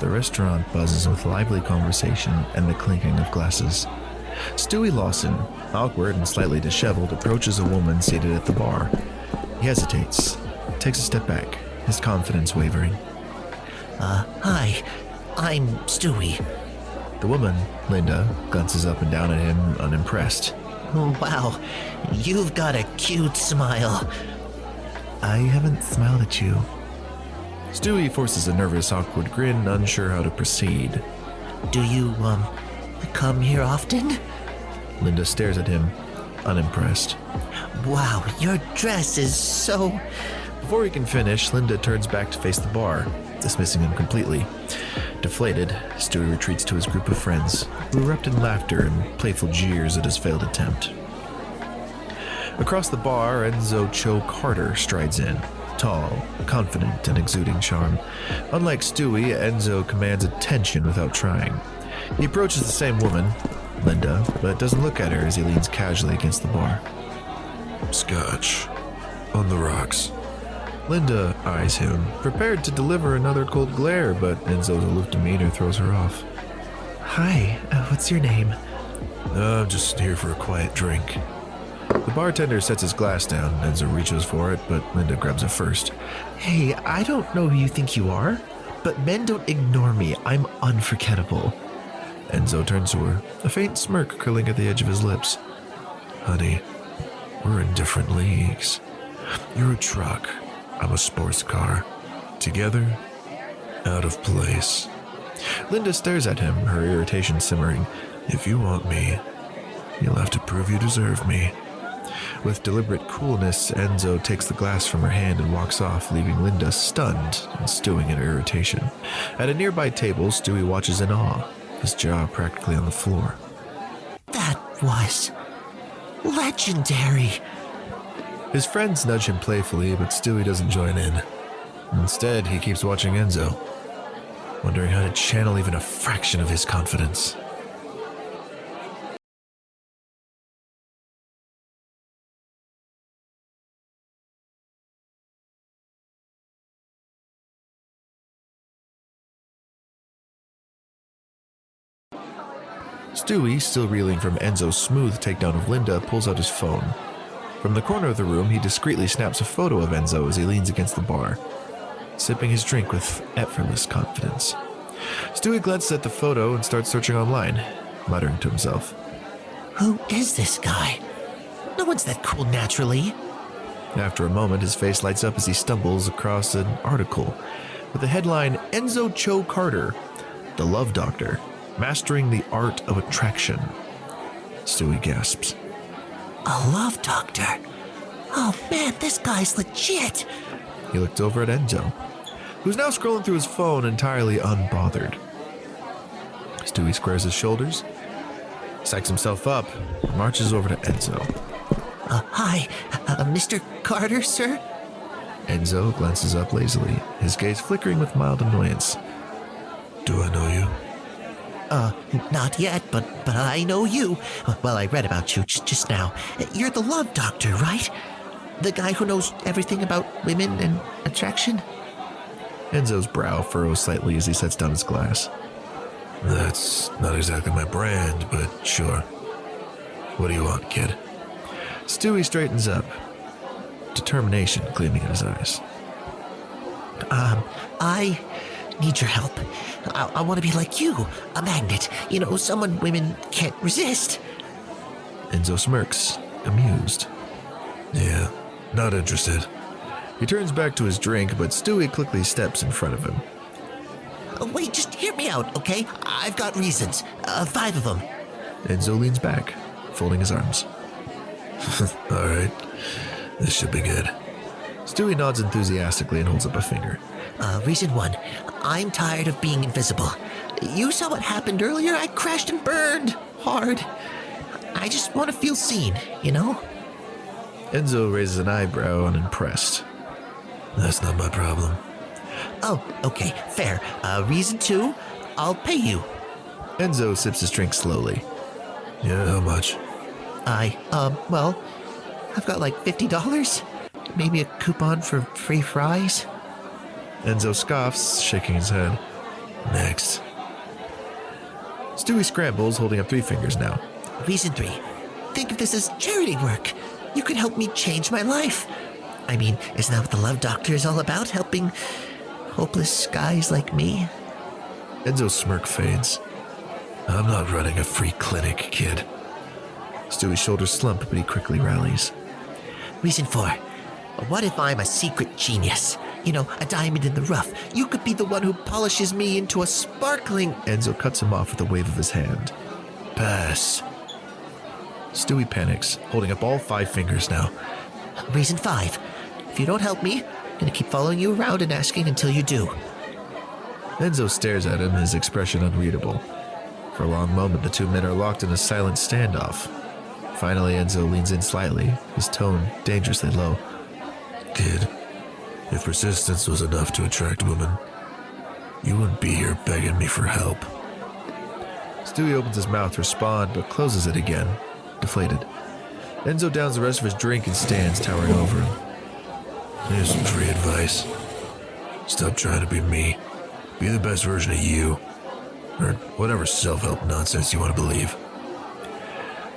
the restaurant buzzes with lively conversation and the clinking of glasses. Stewie Lawson, awkward and slightly disheveled, approaches a woman seated at the bar. He hesitates, takes a step back, his confidence wavering. Hi, I'm Stewie. The woman, Linda, glances up and down at him, unimpressed. Wow, you've got a cute smile. I haven't smiled at you. Stewie forces a nervous, awkward grin, unsure how to proceed. Do you, come here often? Linda stares at him, unimpressed. Wow, your dress is so... Before he can finish, Linda turns back to face the bar, dismissing him completely. Deflated, Stewie retreats to his group of friends, who erupt in laughter and playful jeers at his failed attempt. Across the bar, Enzo Cho Carter strides in, tall, confident, and exuding charm. Unlike Stewie, Enzo commands attention without trying. He approaches the same woman, Linda, but doesn't look at her as he leans casually against the bar. Scotch. On the rocks. Linda eyes him, prepared to deliver another cold glare, but Enzo's aloof demeanor throws her off. Hi, what's your name? I'm just here for a quiet drink. The bartender sets his glass down. Enzo reaches for it, but Linda grabs it first. Hey, I don't know who you think you are, but men don't ignore me. I'm unforgettable. Enzo turns to her, a faint smirk curling at the edge of his lips. Honey, we're in different leagues. You're a truck. I'm a sports car. Together, out of place. Linda stares at him, her irritation simmering. If you want me, you'll have to prove you deserve me. With deliberate coolness, Enzo takes the glass from her hand and walks off, leaving Linda stunned and stewing in irritation. At a nearby table, Stewie watches in awe, his jaw practically on the floor. That was... legendary. His friends nudge him playfully, but Stewie doesn't join in. Instead, he keeps watching Enzo, wondering how to channel even a fraction of his confidence. Stewie, still reeling from Enzo's smooth takedown of Linda, pulls out his phone. From the corner of the room, he discreetly snaps a photo of Enzo as he leans against the bar, sipping his drink with effortless confidence. Stewie glances at the photo and starts searching online, muttering to himself. Who is this guy? No one's that cool naturally. After a moment, his face lights up as he stumbles across an article with the headline, Enzo Cho Carter, the Love Doctor, Mastering the Art of Attraction. Stewie gasps. A love doctor? Oh man, this guy's legit. He looked over at Enzo, who's now scrolling through his phone entirely unbothered. Stewie squares his shoulders, psychs himself up, and marches over to Enzo. Hi, Mr. Carter, sir? Enzo glances up lazily, his gaze flickering with mild annoyance. Do I know you? Not yet, but I know you. Well, I read about you just now. You're the love doctor, right? The guy who knows everything about women and attraction? Enzo's brow furrows slightly as he sets down his glass. That's not exactly my brand, but sure. What do you want, kid? Stewie straightens up, determination gleaming in his eyes. I need your help. I want to be like you, a magnet. You know, someone women can't resist. Enzo smirks, amused. Yeah, not interested. He turns back to his drink, but Stewie quickly steps in front of him. Wait, just hear me out, okay? I've got reasons. 5 of them. Enzo leans back, folding his arms. All right, this should be good. Stewie nods enthusiastically and holds up a finger. Reason 1, I'm tired of being invisible. You saw what happened earlier. I crashed and burned hard. I just want to feel seen, you know? Enzo raises an eyebrow, unimpressed. That's not my problem. Oh, okay, fair. Reason 2, I'll pay you. Enzo sips his drink slowly. Yeah, how much? Well, I've got like $50. Maybe a coupon for free fries? Enzo scoffs, shaking his head. Next. Stewie scrambles, holding up 3 fingers now. Reason 3. Think of this as charity work. You could help me change my life. I mean, isn't that what the Love Doctor is all about? Helping hopeless guys like me? Enzo's smirk fades. I'm not running a free clinic, kid. Stewie's shoulders slump, but he quickly rallies. Reason 4. What if I'm a secret genius? You know, a diamond in the rough. You could be the one who polishes me into a sparkling... Enzo cuts him off with a wave of his hand. Pass. Stewie panics, holding up all 5 fingers now. Reason 5. If you don't help me, I'm gonna keep following you around and asking until you do. Enzo stares at him, his expression unreadable. For a long moment, the 2 men are locked in a silent standoff. Finally, Enzo leans in slightly, his tone dangerously low. Kid, if persistence was enough to attract women, you wouldn't be here begging me for help. Stewie opens his mouth to respond, but closes it again, deflated. Enzo downs the rest of his drink and stands towering over him. Here's some free advice. Stop trying to be me. Be the best version of you. Or whatever self-help nonsense you want to believe.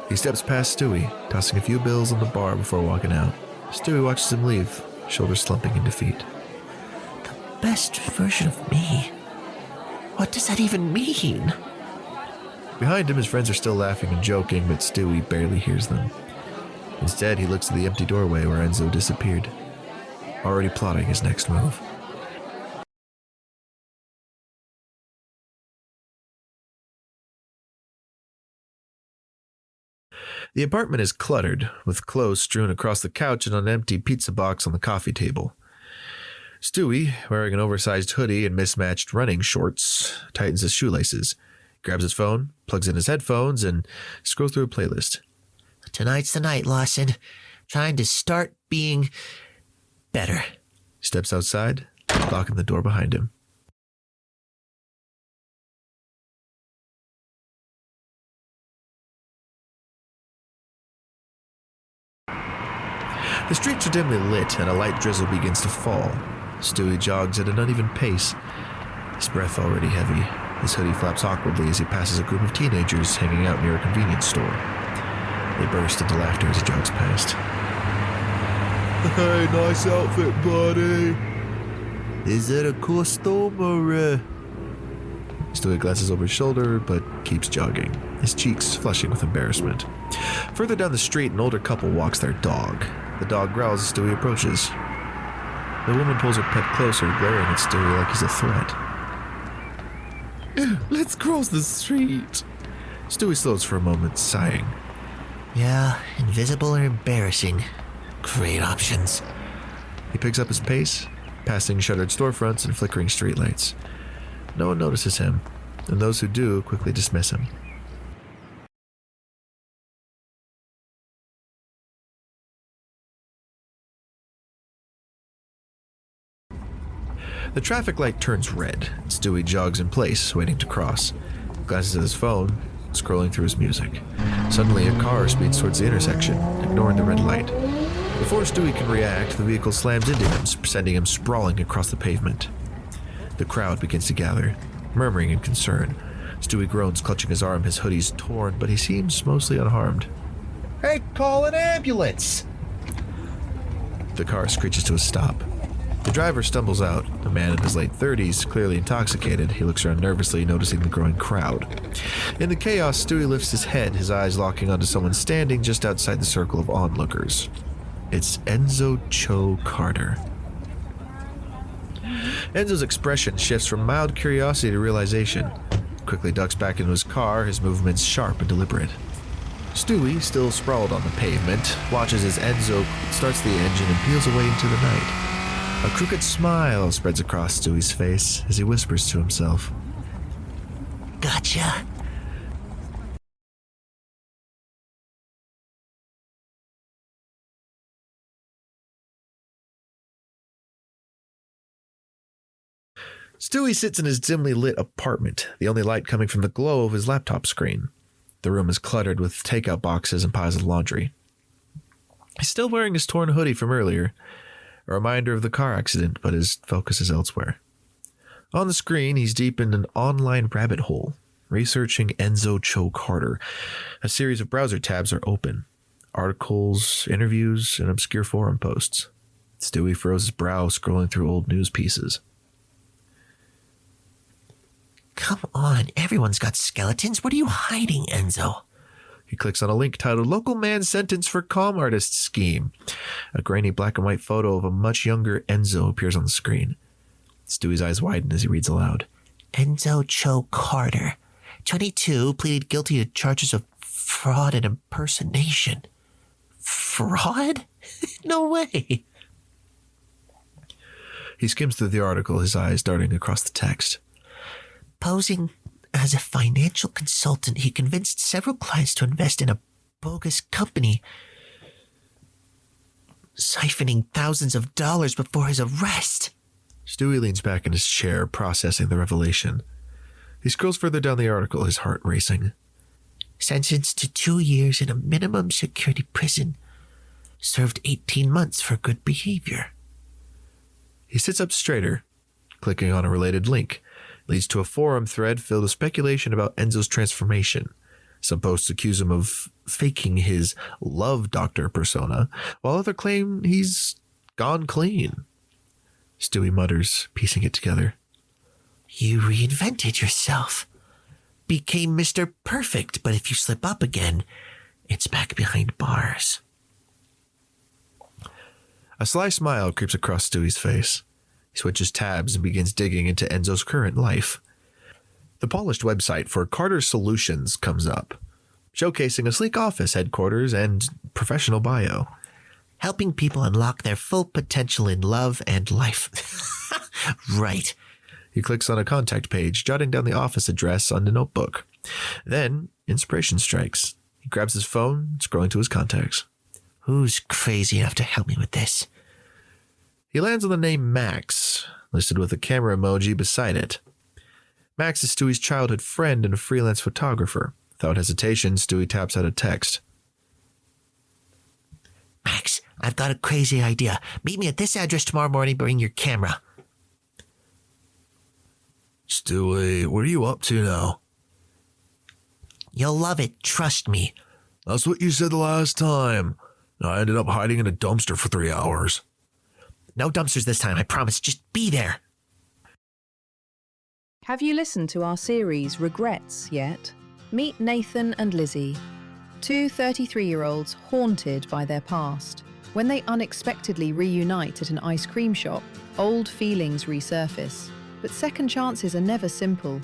He steps past Stewie, tossing a few bills on the bar before walking out. Stewie watches him leave, shoulders slumping in defeat. The best version of me? What does that even mean? Behind him, his friends are still laughing and joking, but Stewie barely hears them. Instead, he looks at the empty doorway where Enzo disappeared, already plotting his next move. The apartment is cluttered, with clothes strewn across the couch and an empty pizza box on the coffee table. Stewie, wearing an oversized hoodie and mismatched running shorts, tightens his shoelaces, grabs his phone, plugs in his headphones, and scrolls through a playlist. Tonight's the night, Lawson. Trying to start being better. Steps outside, locking the door behind him. The streets are dimly lit, and a light drizzle begins to fall. Stewie jogs at an uneven pace, his breath already heavy. His hoodie flaps awkwardly as he passes a group of teenagers hanging out near a convenience store. They burst into laughter as he jogs past. Hey, nice outfit, buddy. Is it a costume or Stewie glances over his shoulder, but keeps jogging, his cheeks flushing with embarrassment. Further down the street, an older couple walks their dog. The dog growls as Stewie approaches. The woman pulls her pet closer, glaring at Stewie like he's a threat. Let's cross the street. Stewie slows for a moment, sighing. Yeah, invisible or embarrassing. Great options. He picks up his pace, passing shuttered storefronts and flickering streetlights. No one notices him, and those who do quickly dismiss him. The traffic light turns red. Stewie jogs in place, waiting to cross. Glances at his phone, scrolling through his music. Suddenly, a car speeds towards the intersection, ignoring the red light. Before Stewie can react, the vehicle slams into him, sending him sprawling across the pavement. The crowd begins to gather, murmuring in concern. Stewie groans, clutching his arm, his hoodie's torn, but he seems mostly unharmed. Hey, call an ambulance! The car screeches to a stop. The driver stumbles out, a man in his late 30s, clearly intoxicated. He looks around nervously, noticing the growing crowd. In the chaos, Stewie lifts his head, his eyes locking onto someone standing just outside the circle of onlookers. It's Enzo Cho Carter. Enzo's expression shifts from mild curiosity to realization. He quickly ducks back into his car, his movements sharp and deliberate. Stewie, still sprawled on the pavement, watches as Enzo starts the engine and peels away into the night. A crooked smile spreads across Stewie's face as he whispers to himself. Gotcha. Stewie sits in his dimly lit apartment, the only light coming from the glow of his laptop screen. The room is cluttered with takeout boxes and piles of laundry. He's still wearing his torn hoodie from earlier, a reminder of the car accident, but his focus is elsewhere. On the screen, he's deep in an online rabbit hole, researching Enzo Cho Carter. A series of browser tabs are open. Articles, interviews, and obscure forum posts. Stewie furrows his brow, scrolling through old news pieces. Come on, everyone's got skeletons. What are you hiding, Enzo? He clicks on a link titled Local Man Sentenced for Comm Artist Scheme. A grainy black and white photo of a much younger Enzo appears on the screen. Stewie's eyes widen as he reads aloud. Enzo Cho Carter, 22, pleaded guilty to charges of fraud and impersonation. Fraud? No way. He skims through the article, his eyes darting across the text. Posing as a financial consultant, he convinced several clients to invest in a bogus company, siphoning thousands of dollars before his arrest. Stewie leans back in his chair, processing the revelation. He scrolls further down the article, his heart racing. Sentenced to 2 years in a minimum security prison. Served 18 months for good behavior. He sits up straighter, clicking on a related link. Leads to a forum thread filled with speculation about Enzo's transformation. Some posts accuse him of faking his love doctor persona, while others claim he's gone clean. Stewie mutters, piecing it together. You reinvented yourself. Became Mr. Perfect, but if you slip up again, it's back behind bars. A sly smile creeps across Stewie's face. He switches tabs and begins digging into Enzo's current life. The polished website for Carter Solutions comes up, showcasing a sleek office headquarters and professional bio. Helping people unlock their full potential in love and life. Right. He clicks on a contact page, jotting down the office address on the notebook. Then, inspiration strikes. He grabs his phone, scrolling to his contacts. Who's crazy enough to help me with this? He lands on the name Max, listed with a camera emoji beside it. Max is Stewie's childhood friend and a freelance photographer. Without hesitation, Stewie taps out a text. Max, I've got a crazy idea. Meet me at this address tomorrow morning. Bring your camera. Stewie, what are you up to now? You'll love it. Trust me. That's what you said the last time. I ended up hiding in a dumpster for 3 hours. No dumpsters this time, I promise. Just be there. Have you listened to our series Regrets yet? Meet Nathan and Lizzie, two 33-year-olds haunted by their past. When they unexpectedly reunite at an ice cream shop, old feelings resurface. But second chances are never simple,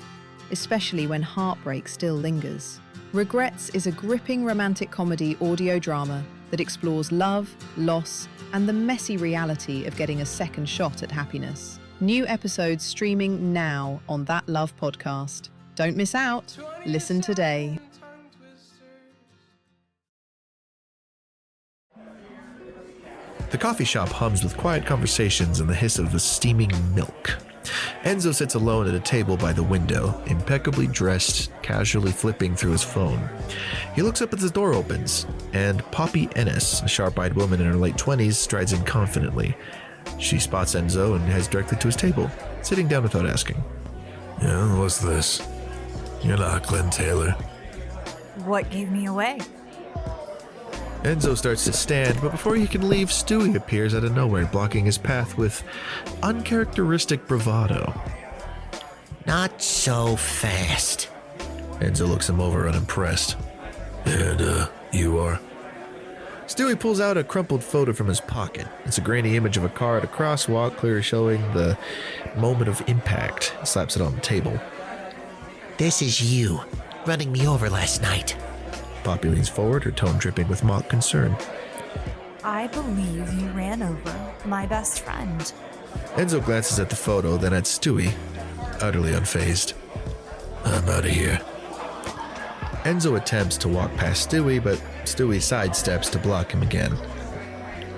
especially when heartbreak still lingers. Regrets is a gripping romantic comedy audio drama that explores love, loss, and the messy reality of getting a second shot at happiness. New episodes streaming now on That Love podcast. Don't miss out. Listen today. The coffee shop hums with quiet conversations and the hiss of the steaming milk. Enzo sits alone at a table by the window, impeccably dressed, casually flipping through his phone. He looks up as the door opens, and Poppy Ennis, a sharp-eyed woman in her late 20s, strides in confidently. She spots Enzo and heads directly to his table, sitting down without asking. Yeah, what's this? You're not Glenn Taylor. What gave me away? Enzo starts to stand, but before he can leave, Stewie appears out of nowhere, blocking his path with uncharacteristic bravado. Not so fast. Enzo looks him over unimpressed. And, you are? Stewie pulls out a crumpled photo from his pocket. It's a grainy image of a car at a crosswalk, clearly showing the moment of impact. He slaps it on the table. This is you, running me over last night. Poppy leans forward, her tone dripping with mock concern. I believe you ran over my best friend. Enzo glances at the photo, then at Stewie, utterly unfazed. I'm out of here. Enzo attempts to walk past Stewie, but Stewie sidesteps to block him again.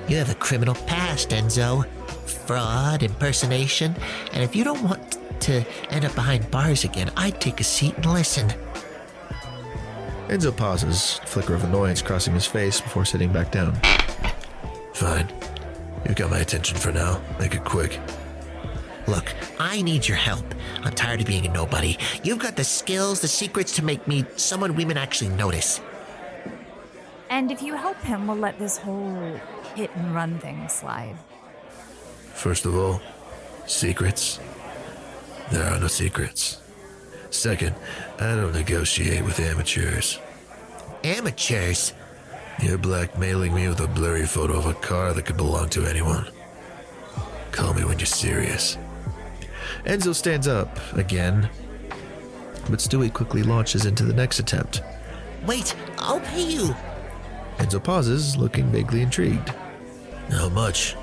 You have a criminal past, Enzo. Fraud, impersonation, and if you don't want to end up behind bars again, I'd take a seat and listen. Enzo pauses, a flicker of annoyance crossing his face before sitting back down. Fine. You've got my attention for now. Make it quick. Look, I need your help. I'm tired of being a nobody. You've got the skills, the secrets to make me someone women actually notice. And if you help him, we'll let this whole hit and run thing slide. First of all, secrets? There are no secrets. Second, I don't negotiate with amateurs. Amateurs? You're blackmailing me with a blurry photo of a car that could belong to anyone. Call me when you're serious. Enzo stands up again, but Stewie quickly launches into the next attempt. Wait, I'll pay you. Enzo pauses, looking vaguely intrigued. How much?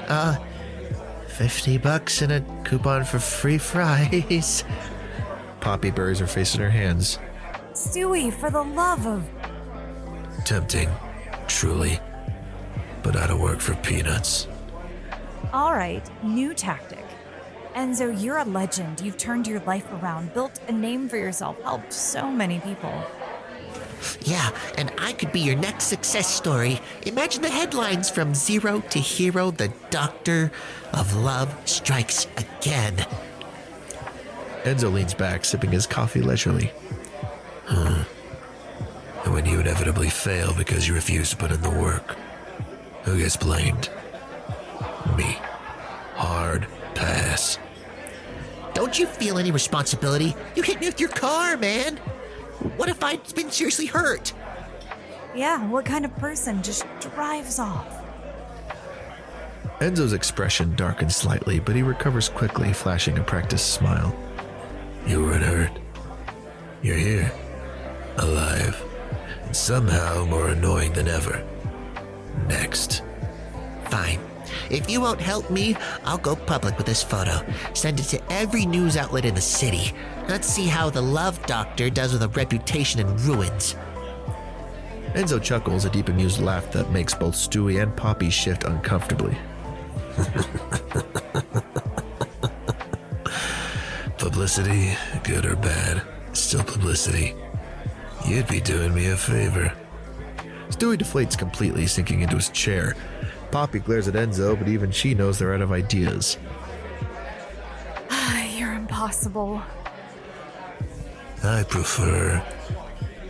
$50 and a coupon for free fries. Poppy buries her face in her hands. Stewie, for the love of... Tempting, truly. But I don't work for peanuts. All right, new tactic. Enzo, you're a legend. You've turned your life around, built a name for yourself, helped so many people. Yeah, and I could be your next success story. Imagine the headlines from Zero to Hero, the Doctor of Love strikes again. Enzo leans back, sipping his coffee leisurely. And when you inevitably fail because you refuse to put in the work, who gets blamed? Me. Hard pass. Don't you feel any responsibility? You hit me with your car, man. What if I'd been seriously hurt? Yeah, what kind of person just drives off? Enzo's expression darkens slightly, but he recovers quickly, flashing a practiced smile. You weren't hurt. You're here. Alive. And somehow more annoying than ever. Next. Fine. If you won't help me, I'll go public with this photo. Send it to every news outlet in the city. Let's see how the love doctor does with a reputation in ruins. Enzo chuckles, a deep amused laugh that makes both Stewie and Poppy shift uncomfortably. Publicity, good or bad, still publicity. You'd be doing me a favor. Stewie deflates completely, sinking into his chair. Poppy glares at Enzo, but even she knows they're out of ideas. You're impossible. I prefer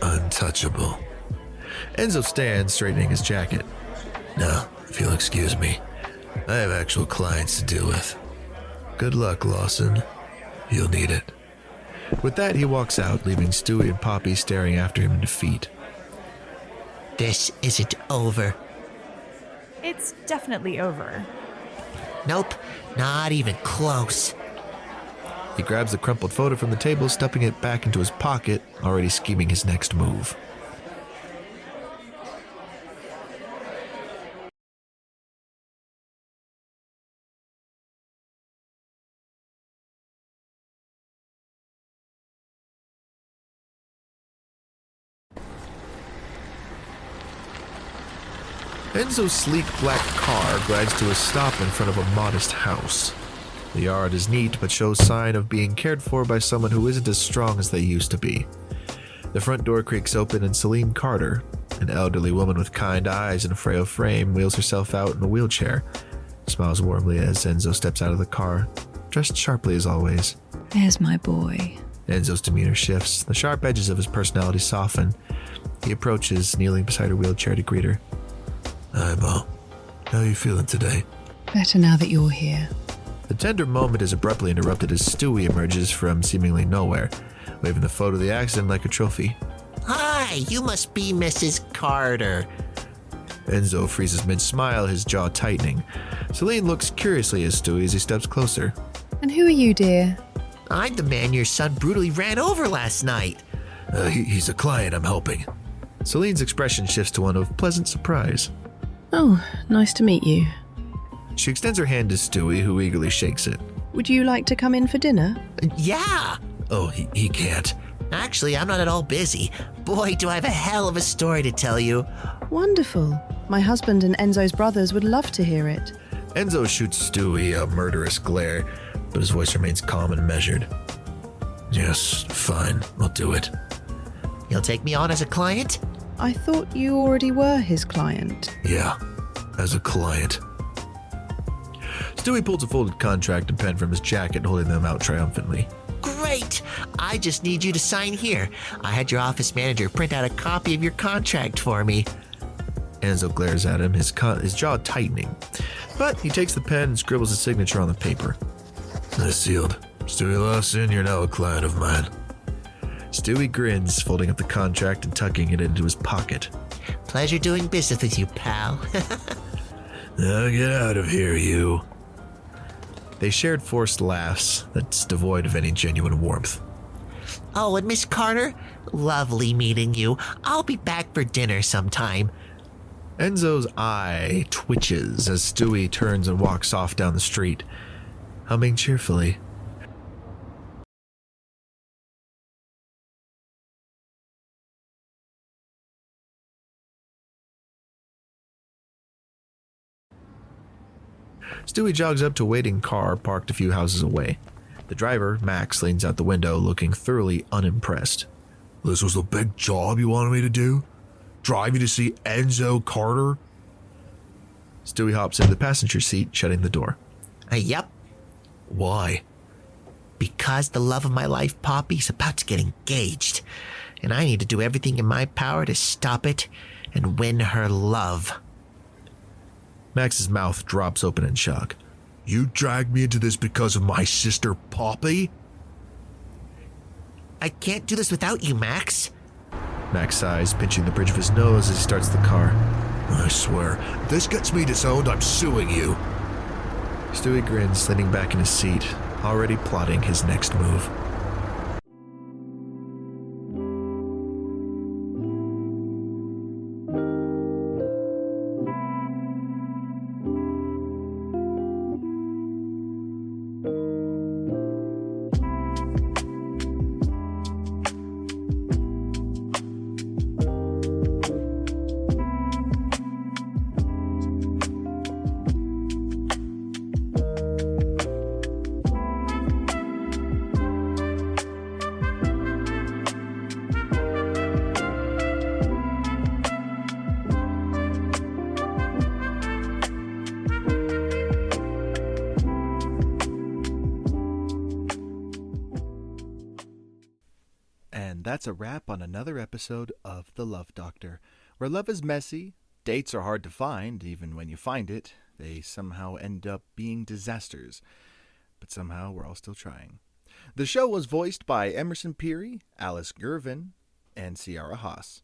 untouchable. Enzo stands, straightening his jacket. Now, if you'll excuse me, I have actual clients to deal with. Good luck, Lawson. You'll need it. With that, he walks out, leaving Stewie and Poppy staring after him in defeat. This isn't over. It's definitely over. Nope, not even close. He grabs the crumpled photo from the table, stuffing it back into his pocket, already scheming his next move. Enzo's sleek black car glides to a stop in front of a modest house. The yard is neat but shows sign of being cared for by someone who isn't as strong as they used to be. The front door creaks open and Celine Carter, an elderly woman with kind eyes and a frail frame, wheels herself out in a wheelchair, smiles warmly as Enzo steps out of the car, dressed sharply as always. There's my boy. Enzo's demeanor shifts, the sharp edges of his personality soften. He approaches, kneeling beside her wheelchair to greet her. Hi, Mo. How are you feeling today? Better now that you're here. The tender moment is abruptly interrupted as Stewie emerges from seemingly nowhere, waving the photo of the accident like a trophy. Hi, you must be Mrs. Carter. Enzo freezes mid-smile, his jaw tightening. Celine looks curiously at Stewie as he steps closer. And who are you, dear? I'm the man your son brutally ran over last night. He's a client I'm helping. Celine's expression shifts to one of pleasant surprise. Oh, nice to meet you. She extends her hand to Stewie, who eagerly shakes it. Would you like to come in for dinner? Yeah. Oh, he can't. Actually, I'm not at all busy. Boy, do I have a hell of a story to tell you. Wonderful. My husband and Enzo's brothers would love to hear it. Enzo shoots Stewie a murderous glare, but his voice remains calm and measured. Yes, fine. I'll do it. You'll take me on as a client? I thought you already were his client. Yeah, as a client. Stewie pulls a folded contract and pen from his jacket, holding them out triumphantly. Great! I just need you to sign here. I had your office manager print out a copy of your contract for me. Enzo glares at him, his jaw tightening. But he takes the pen and scribbles a signature on the paper. It's sealed. Stewie Lawson, you're now a client of mine. Stewie grins, folding up the contract and tucking it into his pocket. Pleasure doing business with you, pal. Now get out of here, you. They shared forced laughs that's devoid of any genuine warmth. Oh, and Miss Carter, lovely meeting you. I'll be back for dinner sometime. Enzo's eye twitches as Stewie turns and walks off down the street, humming cheerfully. Stewie jogs up to a waiting car parked a few houses away. The driver, Max, leans out the window looking thoroughly unimpressed. This was the big job you wanted me to do? Drive you to see Enzo Carter? Stewie hops into the passenger seat, shutting the door. Yep. Why? Because the love of my life, Poppy, is about to get engaged. And I need to do everything in my power to stop it and win her love. Max's mouth drops open in shock. You dragged me into this because of my sister Poppy? I can't do this without you, Max. Max sighs, pinching the bridge of his nose as he starts the car. I swear, if this gets me disowned, I'm suing you. Stewie grins, leaning back in his seat, already plotting his next move. That's a wrap on another episode of The Love Doctor, where love is messy, dates are hard to find, even when you find it, they somehow end up being disasters. But somehow we're all still trying. The show was voiced by Emerson Peary, Alice Gervin, and Ciara Haas.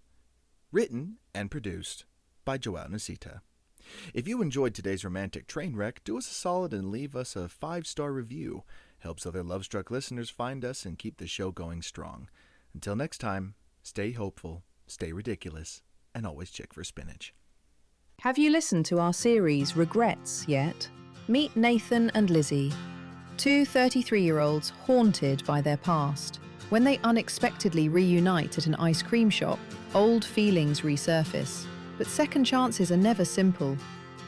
Written and produced by Joao Nasita. If you enjoyed today's romantic train wreck, do us a solid and leave us a 5-star review. Helps other love-struck listeners find us and keep the show going strong. Until next time, stay hopeful, stay ridiculous, and always check for spinach. Have you listened to our series Regrets yet? Meet Nathan and Lizzie, two 33-year-olds haunted by their past. When they unexpectedly reunite at an ice cream shop, old feelings resurface. But second chances are never simple,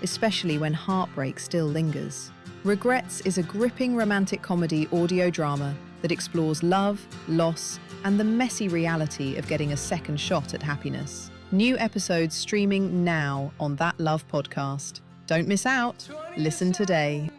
especially when heartbreak still lingers. Regrets is a gripping romantic comedy audio drama that explores love, loss, and the messy reality of getting a second shot at happiness. New episodes streaming now on That Love podcast. Don't miss out. Listen today.